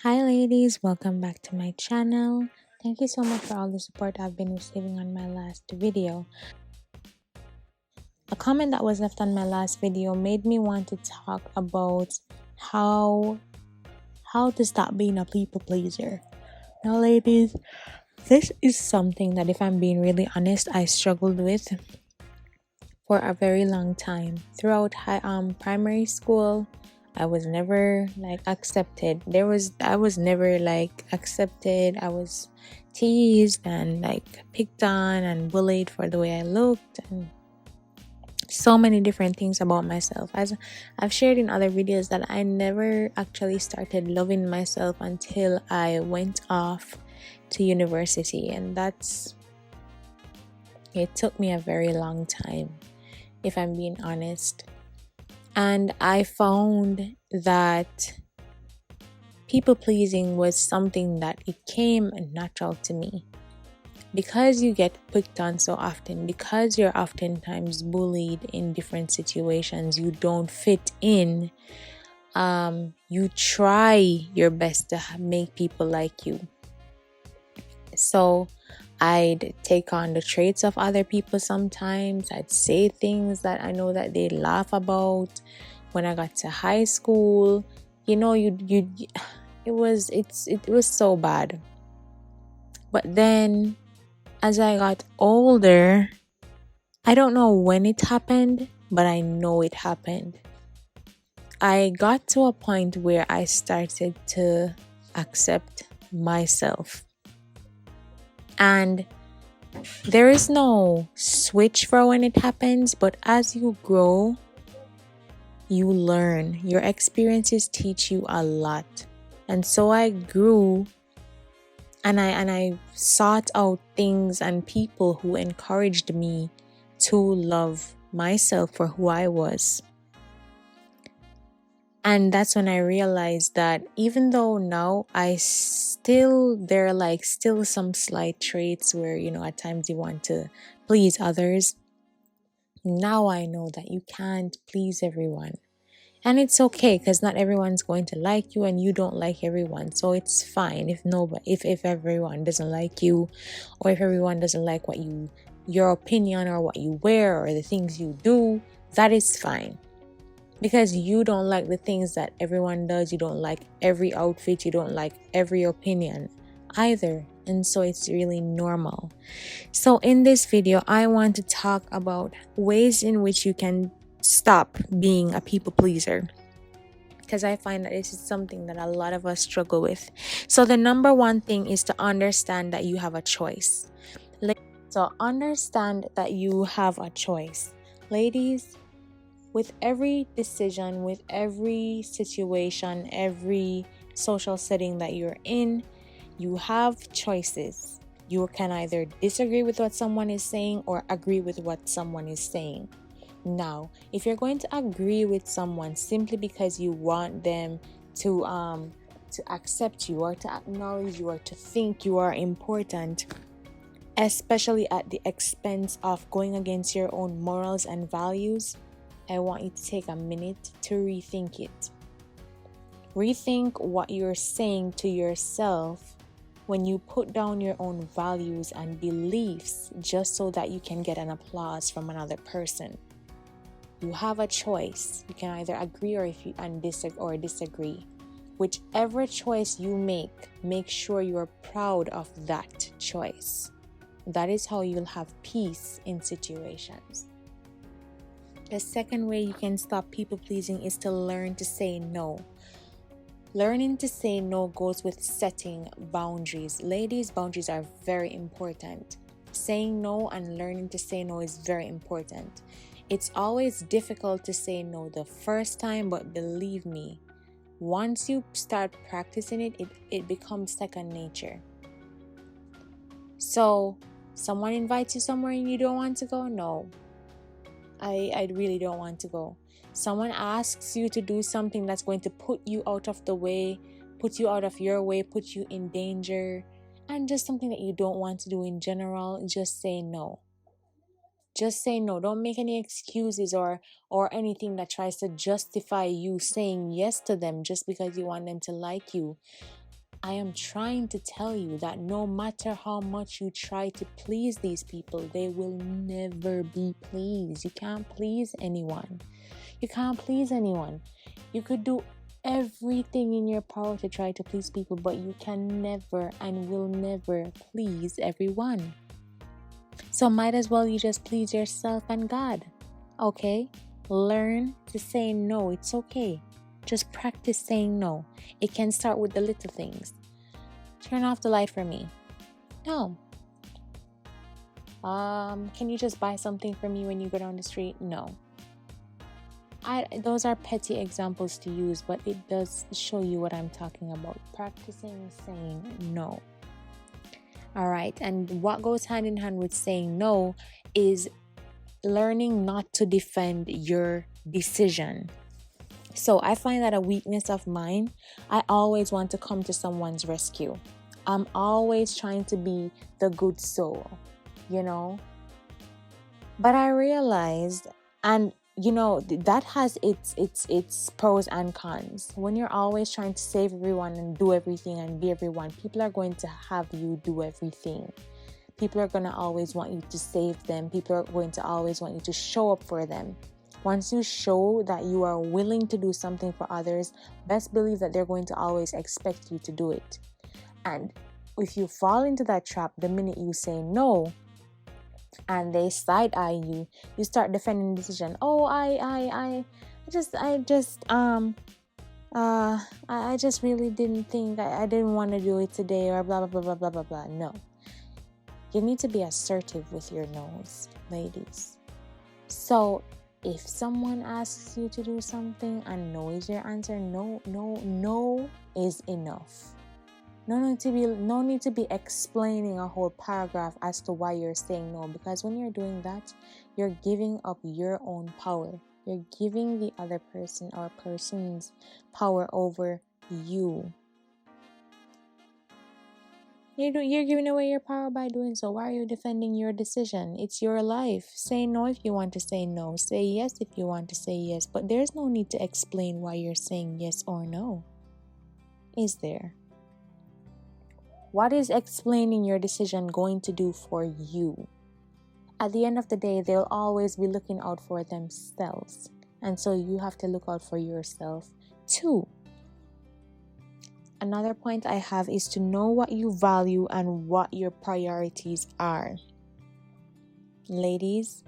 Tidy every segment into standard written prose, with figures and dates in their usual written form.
Hi ladies, welcome back to my channel. Thank you so much for all the support I've been receiving on my last video. A comment that was left on my last video made me want to talk about how to stop being a people pleaser. Now ladies, this is something that, if I'm being really honest, I struggled with for a very long time. Throughout primary school, I was never like accepted. I was never like accepted. I was teased and like picked on and bullied for the way I looked, and so many different things about myself. As I've shared in other videos, that I never actually started loving myself until I went off to university, and it took me a very long time, if I'm being honest. And I found that people pleasing was something that it came natural to me. Because you get picked on so often, because you're oftentimes bullied in different situations, you don't fit in. You try your best to make people like you. So I'd take on the traits of other people sometimes. I'd say things that I know that they laugh about. When I got to high school, it was so bad. But then as I got older, I don't know when it happened, but I know it happened. I got to a point where I started to accept myself. And there is no switch for when it happens, but as you grow, you learn. Your experiences teach you a lot. And so I grew, and I sought out things and people who encouraged me to love myself for who I was. And that's when I realized that even though now there are like still some slight traits where, at times you want to please others. Now I know that you can't please everyone. And it's okay, because not everyone's going to like you, and you don't like everyone. So it's fine if everyone doesn't like you, or if everyone doesn't like your opinion or what you wear or the things you do. That is fine. Because you don't like the things that everyone does. You don't like every outfit. You don't like every opinion either. And so it's really normal. So in this video, I want to talk about ways in which you can stop being a people pleaser, because I find that this is something that a lot of us struggle with. So the number one thing is to understand that you have a choice. So understand that you have a choice. Ladies, with every decision, with every situation, every social setting that you're in, you have choices. You can either disagree with what someone is saying or agree with what someone is saying. Now, if you're going to agree with someone simply because you want them to accept you or to acknowledge you or to think you are important, especially at the expense of going against your own morals and values, I want you to take a minute to rethink it. Rethink what you're saying to yourself when you put down your own values and beliefs just so that you can get an applause from another person. You have a choice. You can either agree or disagree. Whichever choice you make sure you are proud of that choice. That is how you'll have peace in situations. The second way you can stop people pleasing is to learn to say no. Learning to say no goes with setting boundaries. Ladies, boundaries are very important. Saying no and learning to say no is very important. It's always difficult to say no the first time, but believe me, once you start practicing it becomes second nature. So, someone invites you somewhere and you don't want to go? No. I really don't want to go. Someone asks you to do something that's going to put you out of your way, put you in danger, and just something that you don't want to do in general, just say no. Just say no. Don't make any excuses or anything that tries to justify you saying yes to them just because you want them to like you. I am trying to tell you that no matter how much you try to please these people, they will never be pleased. You can't please anyone. You can't please anyone. You could do everything in your power to try to please people, but you can never and will never please everyone. So might as well you just please yourself and God. Okay? Learn to say no. It's okay. Just practice saying no. It can start with the little things. Turn off the light for me. No. Can you just buy something for me when you go down the street? No. Those are petty examples to use, but it does show you what I'm talking about. Practicing saying no. All right. And what goes hand in hand with saying no is learning not to defend your decision. So I find that a weakness of mine. I always want to come to someone's rescue. I'm always trying to be the good soul, But I realized, and that has its pros and cons. When you're always trying to save everyone and do everything and be everyone, people are going to have you do everything. People are going to always want you to save them. People are going to always want you to show up for them. Once you show that you are willing to do something for others, best believe that they're going to always expect you to do it. And if you fall into that trap the minute you say no, and they side eye you, you start defending the decision. Oh, I just really didn't think, I didn't want to do it today, or blah blah blah blah blah blah blah. No, you need to be assertive with your no's, ladies. So if someone asks you to do something and no is your answer, no is enough. No need to be explaining a whole paragraph as to why you're saying no, because when you're doing that, you're giving up your own power. You're giving the other person or person's power over you. You're giving away your power by doing so. Why are you defending your decision? It's your life. Say no if you want to say no. Say yes if you want to say yes. But there's no need to explain why you're saying yes or no. Is there? What is explaining your decision going to do for you? At the end of the day, they'll always be looking out for themselves. And so you have to look out for yourself too. Another point I have is to know what you value and what your priorities are. Ladies,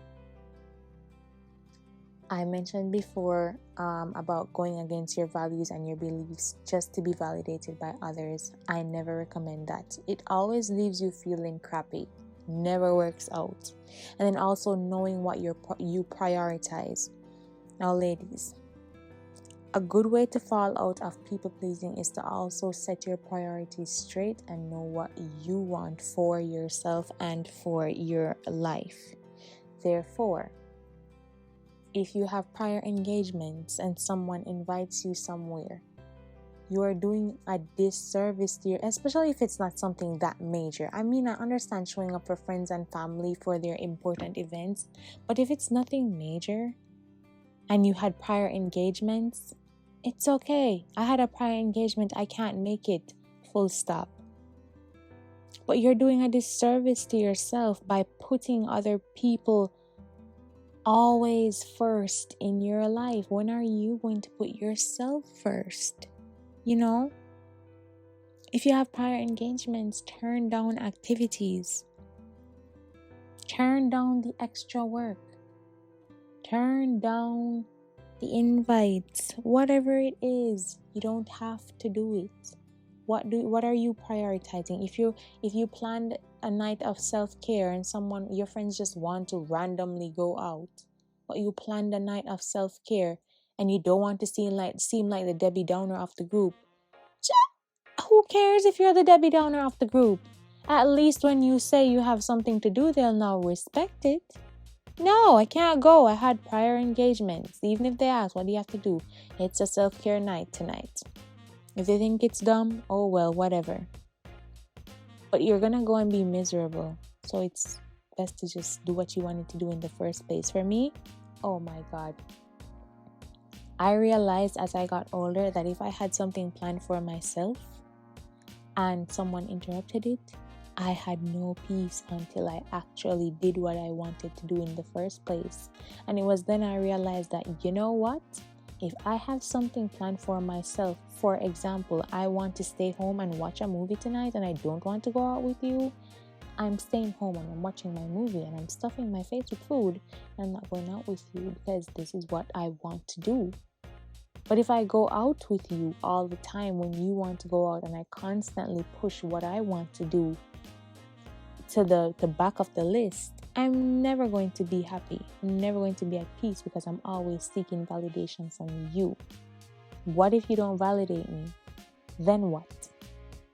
I mentioned before about going against your values and your beliefs just to be validated by others. I never recommend that. It always leaves you feeling crappy. Never works out. And then also knowing what you prioritize. Now, ladies, a good way to fall out of people pleasing is to also set your priorities straight and know what you want for yourself and for your life. Therefore, if you have prior engagements and someone invites you somewhere, you are doing a disservice to especially if it's not something that major. I mean, I understand showing up for friends and family for their important events, but if it's nothing major and you had prior engagements, it's okay. I had a prior engagement. I can't make it. Full stop. But you're doing a disservice to yourself by putting other people always first in your life. When are you going to put yourself first? If you have prior engagements, turn down activities. Turn down the extra work. Turn down the invites. Whatever it is, you don't have to do it. What are you prioritizing? If you planned a night of self-care and your friends just want to randomly go out, but you planned a night of self-care and you don't want to seem like the Debbie Downer of the group, who cares if you're the Debbie Downer of the group? At least when you say you have something to do, they'll now respect it. No, I can't go. I had prior engagements. Even if they ask, what do you have to do? It's a self-care night tonight. If they think it's dumb, oh well, whatever. But you're gonna go and be miserable. So it's best to just do what you wanted to do in the first place. For me, oh my God. I realized as I got older that if I had something planned for myself, and someone interrupted it, I had no peace until I actually did what I wanted to do in the first place. And it was then I realized that, you know what? If I have something planned for myself, for example, I want to stay home and watch a movie tonight and I don't want to go out with you, I'm staying home and I'm watching my movie and I'm stuffing my face with food and I'm not going out with you because this is what I want to do. But if I go out with you all the time when you want to go out and I constantly push what I want to do to the back of the list, I'm never going to be happy. I'm never going to be at peace because I'm always seeking validation from you. What if you don't validate me? Then what?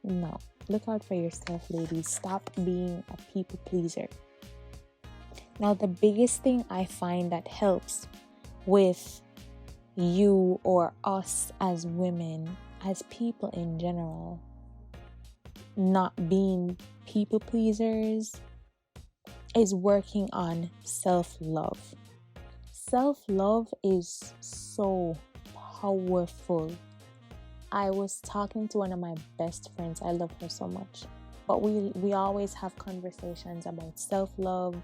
No. Look out for yourself, ladies. Stop being a people pleaser. Now, the biggest thing I find that helps with you or us as women, as people in general, not being people pleasers, is working on self-love. Self-love is so powerful. I was talking to one of my best friends. I love her so much. But we always have conversations about self-love.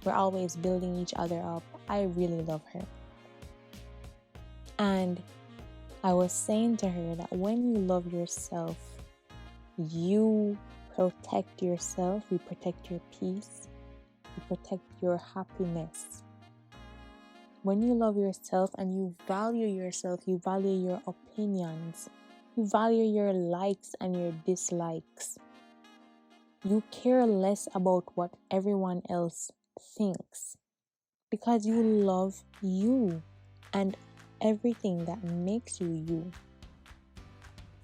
We're always building each other up. I really love her. And I was saying to her that when you love yourself, you protect yourself, you protect your peace, you protect your happiness. When you love yourself and you value yourself, you value your opinions, you value your likes and your dislikes. You care less about what everyone else thinks because you love you and everything that makes you you.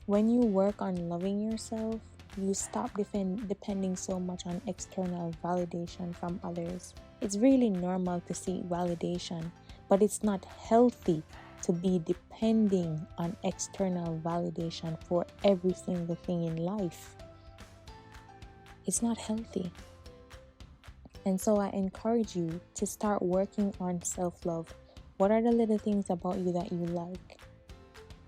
When you work on loving yourself, you stop depending so much on external validation from others. It's really normal to seek validation, but it's not healthy to be depending on external validation for every single thing in life. It's not healthy. And so I encourage you to start working on self-love. What are the little things about you that you like?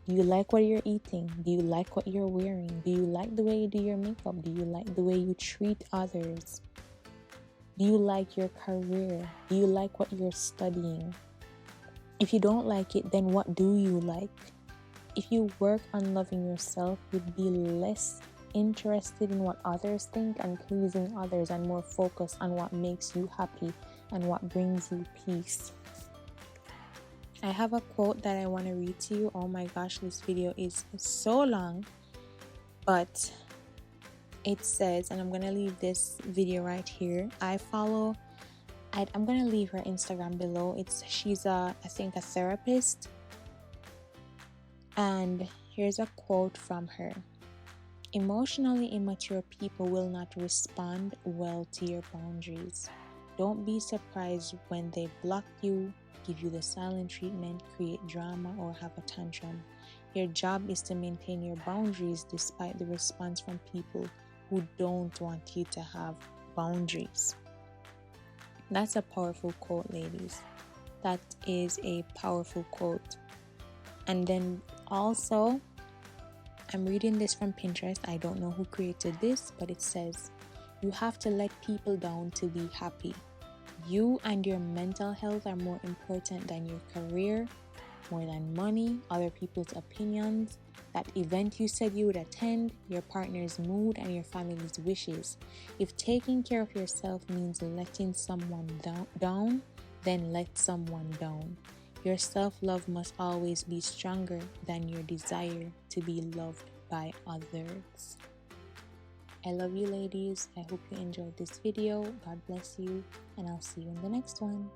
Do you like what you're eating? Do you like what you're wearing? Do you like the way you do your makeup? Do you like the way you treat others? Do you like your career? Do you like what you're studying? If you don't like it, then what do you like? If you work on loving yourself, you'd be less interested in what others think and pleasing others and more focused on what makes you happy and what brings you peace. I have a quote that I want to read to you. Oh my gosh, this video is so long, but it says, and I'm going to leave this video right here. I'm going to leave her Instagram below. She's I think a therapist. And here's a quote from her. Emotionally immature people will not respond well to your boundaries. Don't be surprised when they block you, give you the silent treatment, create drama, or have a tantrum. Your job is to maintain your boundaries despite the response from people who don't want you to have boundaries. That's a powerful quote, ladies. That is a powerful quote. And then also, I'm reading this from Pinterest. I don't know who created this, but it says, you have to let people down to be happy. You and your mental health are more important than your career, more than money, other people's opinions, that event you said you would attend, your partner's mood, and your family's wishes. If taking care of yourself means letting someone down, then let someone down. Your self-love must always be stronger than your desire to be loved by others. I love you, ladies. I hope you enjoyed this video. God bless you, and I'll see you in the next one.